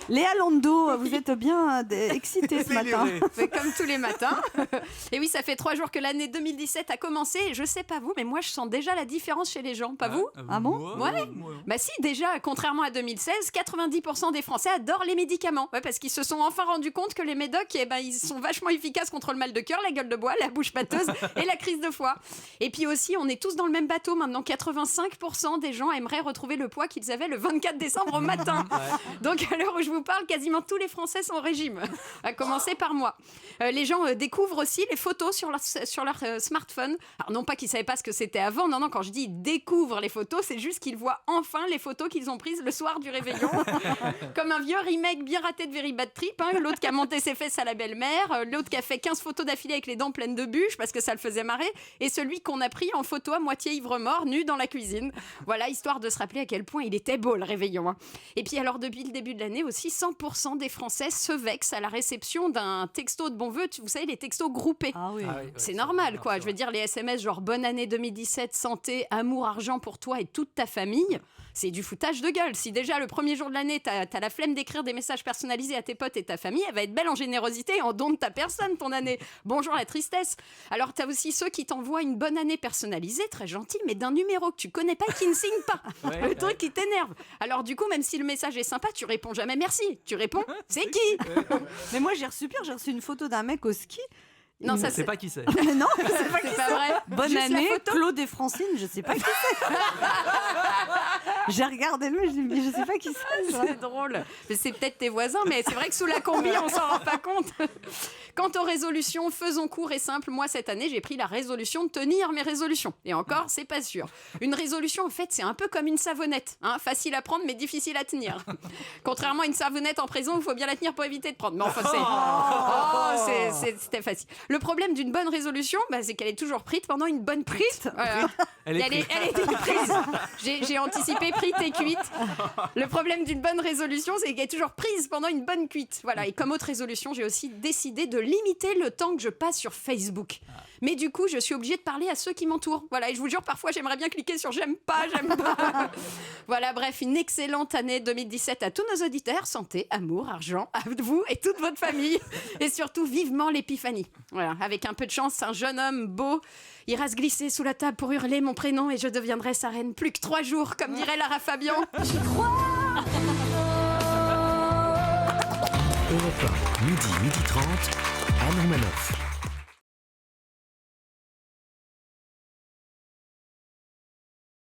Léa Lando, vous êtes bien excitée ce matin. Comme tous les matins. Et oui, ça fait 3 jours que l'année 2017 a commencé. Et je sais pas vous, mais moi je sens déjà la différence chez les gens. Pas vous ? Ah bon ? Ouais. Bah si, déjà, contrairement à 2016, 90% des Français adorent les médicaments. Ouais, parce qu'ils se sont enfin rendus compte que les médocs, ils sont vachement efficaces contre le mal de cœur, la gueule de bois, la bouche pâteuse et la crise de foie. Et puis aussi, on est tous dans le même bateau maintenant. 85% des gens aimeraient retrouver le poids qu'ils avaient le 24 décembre au matin. Donc à l'heure où je vous parle, quasiment tous les Français sont au régime. À commencer par moi. Les gens découvrent aussi les photos sur leur smartphone. Alors non pas qu'ils ne savaient pas ce que c'était avant, non, quand je dis ils découvrent les photos, c'est juste qu'ils voient enfin les photos qu'ils ont prises le soir du réveillon. Comme un vieux remake bien raté de Very Bad Trip, hein. L'autre qui a monté ses fesses à la belle-mère, l'autre qui a fait 15 photos d'affilée avec les dents pleines de bûches parce que ça le faisait marrer, et celui qu'on a pris en photo à moitié ivre-mort, nu dans la cuisine. Voilà, histoire de se rappeler à quel point il était beau le réveillon, hein. Et puis alors depuis le début de l'année aussi, 100% des Français se vexent à la réception d'un texto de bon vœu, vous savez, les textos groupés. Ah oui. C'est normal, quoi. Je veux dire, les SMS genre bonne année 2017, santé, amour, argent pour toi et toute ta famille, c'est du foutage de gueule. Si déjà le premier jour de l'année, t'as la flemme d'écrire des messages personnalisés à tes potes et ta famille, elle va être belle en générosité et en don de ta personne, ton année. Bonjour la tristesse. Alors t'as aussi ceux qui t'envoient une bonne année personnalisée, très gentil, mais d'un numéro que tu connais pas et qui ne signe pas. Le truc qui t'énerve. Alors du coup, même si le message est sympa, tu réponds jamais merci. Tu réponds, c'est qui ? Mais moi j'ai reçu une photo d'un mec au ski. Non, ça c'est pas qui c'est. Mais non, c'est pas qui pas vrai. Bonne Juste la année, photo. Claude et Francine, je sais pas qui c'est. J'ai regardé le, je sais pas qui c'est. C'est drôle. Mais c'est peut-être tes voisins, mais c'est vrai que sous la combi, on s'en rend pas compte. Quant aux résolutions, faisons court et simple. Moi, cette année, j'ai pris la résolution de tenir mes résolutions. Et encore, c'est pas sûr. Une résolution, en fait, c'est un peu comme une savonnette. Hein, facile à prendre, mais difficile à tenir. Contrairement à une savonnette en prison, il faut bien la tenir pour éviter de prendre. Mais enfin, c'était facile. Le problème d'une bonne résolution, c'est qu'elle est toujours prise pendant une bonne prise. Elle est prise. J'ai anticipé prite et cuite. Le problème d'une bonne résolution, c'est qu'elle est toujours prise pendant une bonne cuite. Voilà. Et comme autre résolution, j'ai aussi décidé de limiter le temps que je passe sur Facebook. Mais du coup, je suis obligée de parler à ceux qui m'entourent. Voilà. Et je vous jure, parfois, j'aimerais bien cliquer sur j'aime pas. Voilà, bref, une excellente année 2017 à tous nos auditeurs. Santé, amour, argent, à vous et toute votre famille. Et surtout, vivement l'épiphanie. Voilà. Avec un peu de chance, un jeune homme beau ira se glisser sous la table pour hurler mon prénom et je deviendrai sa reine. Plus que 3 jours, comme dirait Lara Fabian. J'y crois. Europe 1, midi 30, Anne Romanoff.